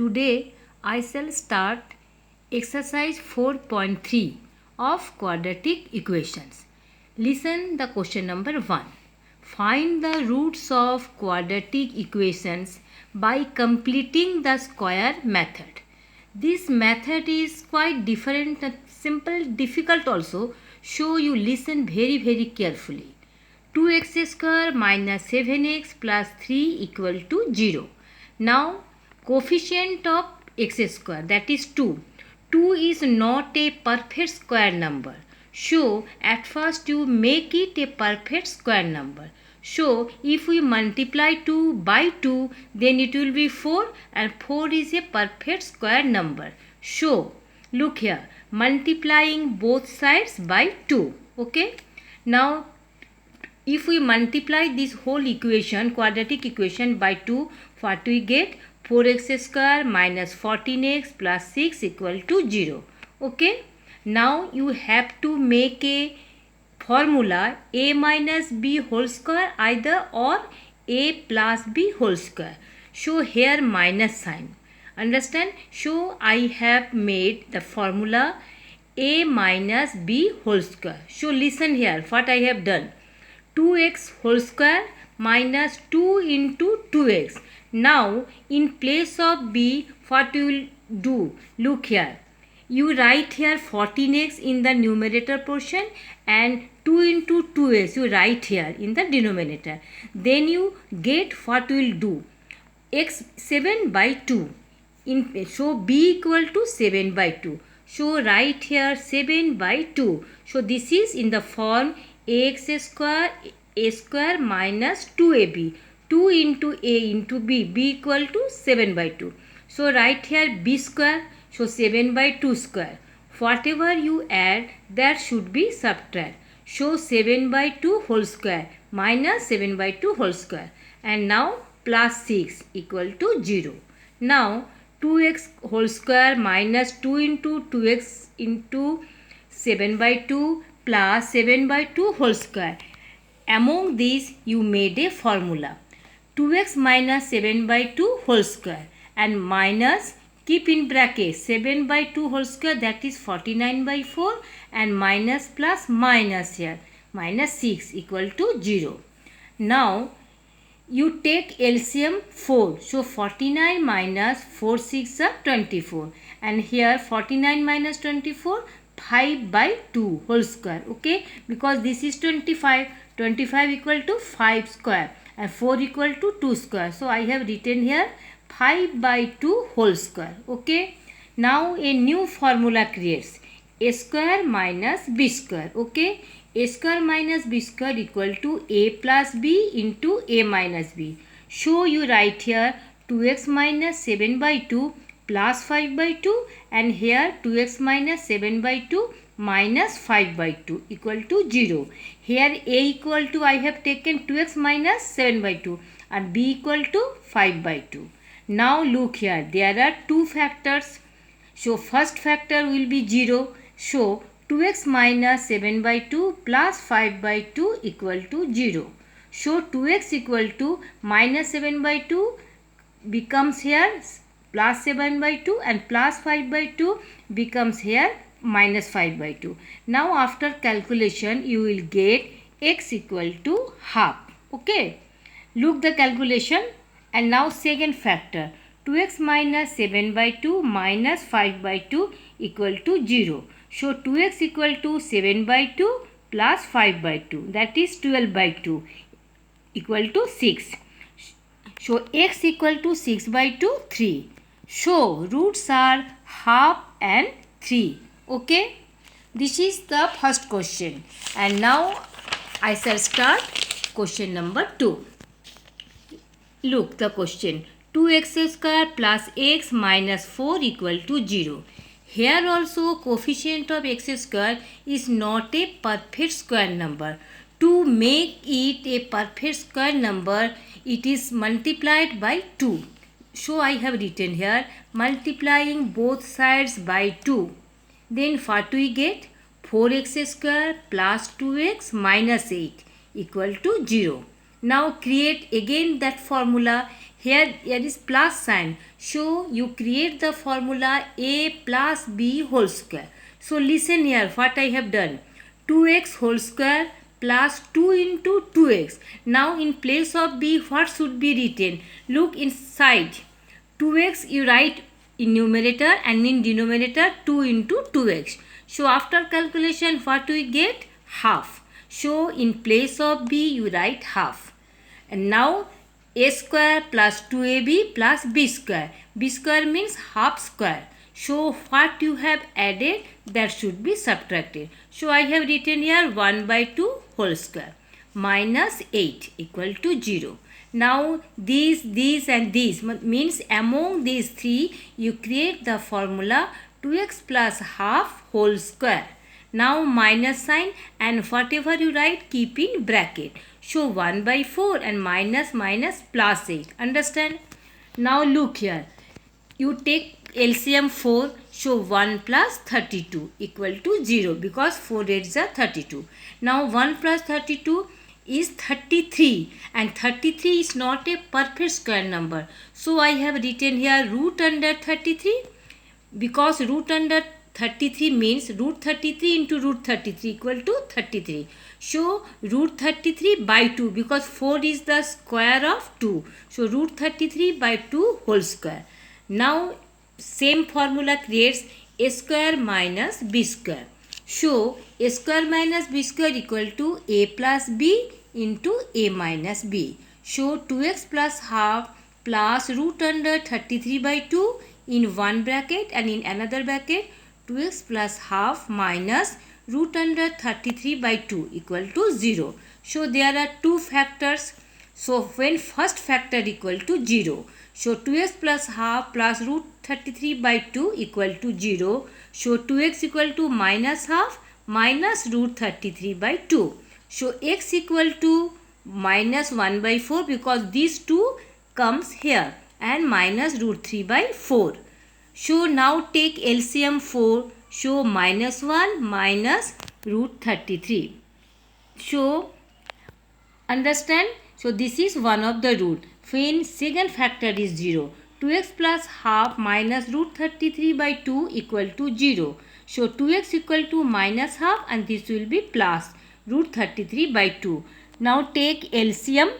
Today I shall start exercise 4.3 of quadratic equations. Listen the question number 1. Find the roots of quadratic equations by completing the square method. This method is quite different, simple, difficult also. So you listen very carefully. 2x square minus 7x plus 3 equal to 0. Now coefficient of x square, that is 2. 2 is not a perfect square number. So at first you make it a perfect square number. So if we multiply 2 by 2, then it will be 4, and 4 is a perfect square number. So look here, multiplying both sides by 2. Okay. Now if we multiply this whole equation, quadratic equation, by 2, what we get? 4x square minus 14x plus 6 equal to 0. Okay. Now you have to make a formula a minus b whole square either, or a plus b whole square. So here minus sign. Understand? So I have made the formula a minus b whole square. So listen here what I have done. 2x whole square minus 2 into 2x. Now in place of b, what you will do? Look here. You write here 14x in the numerator portion and 2 into 2x you write here in the denominator. Then you get what you will do. X 7 by 2. So b equal to 7 by 2. So write here 7 by 2. So this is in the form ax square a square minus 2ab. 2 into a into b, b equal to 7 by 2. So write here b square. So 7 by 2 square. Whatever you add, that should be subtract. So 7 by 2 whole square minus 7 by 2 whole square. And now plus 6 equal to 0. Now 2x whole square minus 2 into 2x into 7 by 2 plus 7 by 2 whole square. Among these you made a formula. 2x minus 7 by 2 whole square and minus, keep in bracket, 7 by 2 whole square, that is 49 by 4, and minus plus minus here, minus 6 equal to 0. Now you take LCM 4. So 49 minus 4 6 are 24, and here 49 minus 24, 5 by 2 whole square. Okay, because this is 25. 25 equal to 5 square and 4 equal to 2 square. So I have written here 5 by 2 whole square. Okay. Now a new formula creates a square minus b square. Okay. A square minus b square equal to a plus b into a minus b. So you write here 2x minus 7 by 2 plus 5 by 2, and here 2x minus 7 by 2 minus 5 by 2 equal to 0. Here a equal to, I have taken 2x minus 7 by 2 and b equal to 5 by 2. Now look here, there are two factors. So first factor will be 0. So 2x minus 7 by 2 plus 5 by 2 equal to 0. So 2x equal to minus 7 by 2 becomes here plus 7 by 2, and plus 5 by 2 becomes here minus 5 by 2. Now after calculation you will get x equal to half. Okay. Look the calculation. And now second factor, 2x minus 7 by 2 minus 5 by 2 equal to 0. So 2x equal to 7 by 2 plus 5 by 2, that is 12 by 2 equal to 6. So x equal to 6 by 2, 3. So roots are half and 3. Okay. This is the first question. And now I shall start question number 2. Look the question. 2x square plus x minus 4 equal to 0. Here also coefficient of x square is not a perfect square number. To make it a perfect square number, it is multiplied by 2. So I have written here multiplying both sides by 2. Then what we get? 4x square plus 2x minus 8 equal to 0. Now create again that formula. Here is plus sign. So you create the formula a plus b whole square. So listen here what I have done. 2x whole square plus 2 into 2x. Now in place of b what should be written? Look inside. 2x you write in numerator and in denominator 2 into 2x. So after calculation what we get? Half. So in place of b you write half. And now a square plus 2ab plus b square. B square means half square. So what you have added that should be subtracted. So I have written here 1 by 2 whole square minus 8 equal to 0. Now these and these means among these three you create the formula 2x plus half whole square. Now minus sign and whatever you write keep in bracket. So 1 by 4 and minus plus 8. Understand? Now look here. You take LCM 4. So 1 plus 32 equal to 0 because 4 8s are 32. Now 1 plus 32 is 33 and 33 is not a perfect square number. So I have written here root under 33 because root under 33 means root 33 into root 33 equal to 33. So root 33 by 2 because 4 is the square of 2. So root 33 by 2 whole square. Now same formula creates a square minus b square. So a square minus b square equal to a plus b into a minus b. So 2x plus half plus root under 33 by 2 in one bracket and in another bracket 2x plus half minus root under 33 by 2 equal to 0. So there are two factors. So when first factor equal to 0. So 2x plus half plus root 33 by 2 equal to 0. So 2x equal to minus half minus root 33 by 2. So x equal to minus 1 by 4 because these two comes here and minus root 3 by 4. So now take LCM 4. So minus 1 minus root 33. So understand? So this is one of the root. When second factor is 0. 2x plus half minus root 33 by 2 equal to 0. So 2x equal to minus half and this will be plus root 33 by 2. Now take LCM.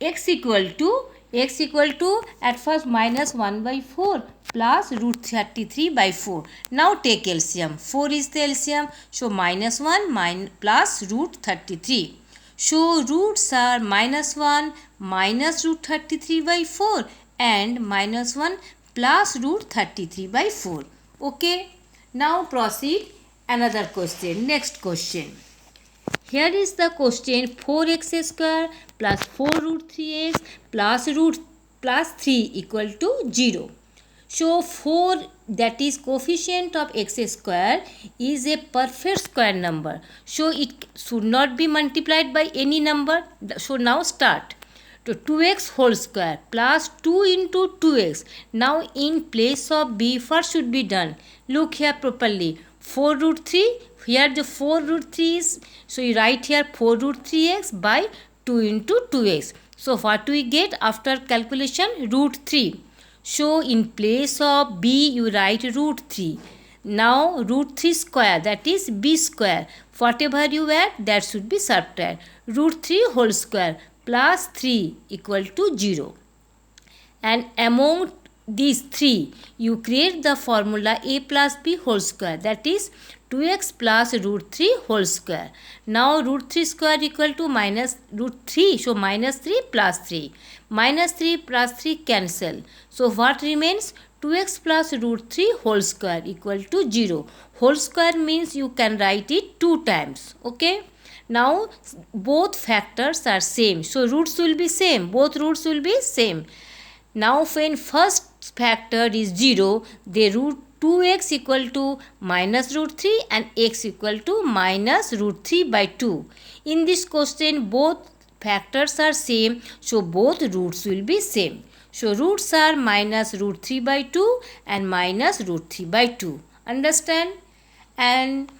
X equal to at first minus 1 by 4 plus root 33 by 4. Now take LCM. 4 is the LCM. So minus 1 plus root 33. So roots are minus 1 minus root 33 by 4 and minus 1 plus root 33 by 4. Okay. Now proceed another question. Next question. Here is the question 4x square plus 4 root 3x plus root plus 3 equal to 0. So 4 that is coefficient of x square is a perfect square number. So it should not be multiplied by any number. So now start. To 2x whole square plus 2 into 2x. Now in place of b what should be done? Look here properly. 4 root 3. Here the 4 root 3 is. So you write here 4 root 3x by 2 into 2x. So what we get after calculation? Root 3. So in place of b you write root 3. Now root 3 square that is b square. Whatever you add that should be subtracted. Root 3 whole square plus 3 equal to 0. And among these three you create the formula a plus b whole square that is 2x plus root 3 whole square. Now root 3 square equal to minus root 3. So minus 3 plus 3. Minus 3 plus 3 cancel. So what remains? 2x plus root 3 whole square equal to 0. Whole square means you can write it 2 times. Okay. Now both factors are same. So roots will be same. Both roots will be same. Now when first factor is 0, the root 2x equal to minus root 3 and x equal to minus root 3 by 2. In this question both factors are same. So both roots will be same. So roots are minus root 3 by 2 and minus root 3 by 2. Understand? And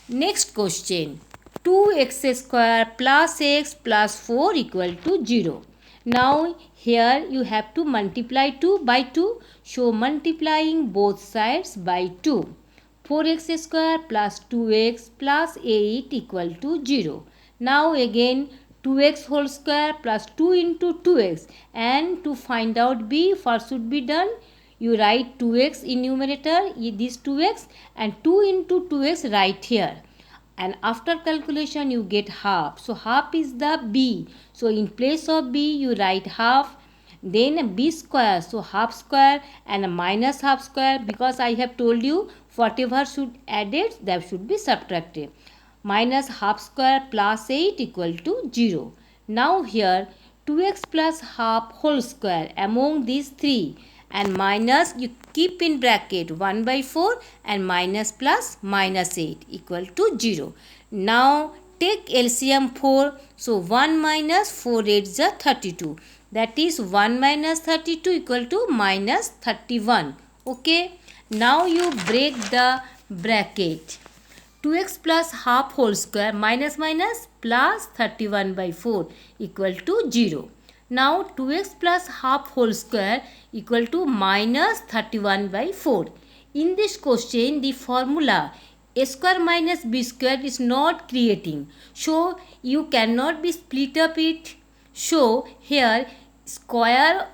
next question. 2x square plus x plus 4 equal to 0. Now here you have to multiply 2 by 2. So multiplying both sides by 2. 4x square plus 2x plus 8 equal to 0. Now again 2x whole square plus 2 into 2x, and to find out b, first should be done. You write 2x in numerator, this 2x, and 2 into 2x right here. And after calculation you get half. So half is the b. So in place of b you write half. Then b square, so half square and a minus half square, because I have told you whatever should added that should be subtracted. Minus half square plus 8 equal to 0. Now here 2x plus half whole square among these three, and minus you keep in bracket 1 by 4 and minus plus minus 8 equal to 0. Now take LCM 4. So 1 minus 4 8 is 32. That is 1 minus 32 equal to minus 31. Okay. Now you break the bracket. 2x plus half whole square minus minus plus 31 by 4 equal to 0. Now 2x plus half whole square equal to minus 31 by 4. In this question the formula a square minus b square is not creating. So you cannot be split up it. So here square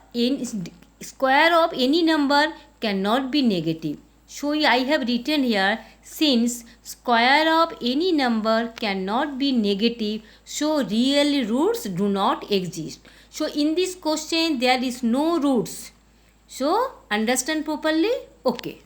of any number cannot be negative. So I have written here, since square of any number cannot be negative, so real roots do not exist. So in this question there is no roots. So understand properly? Okay.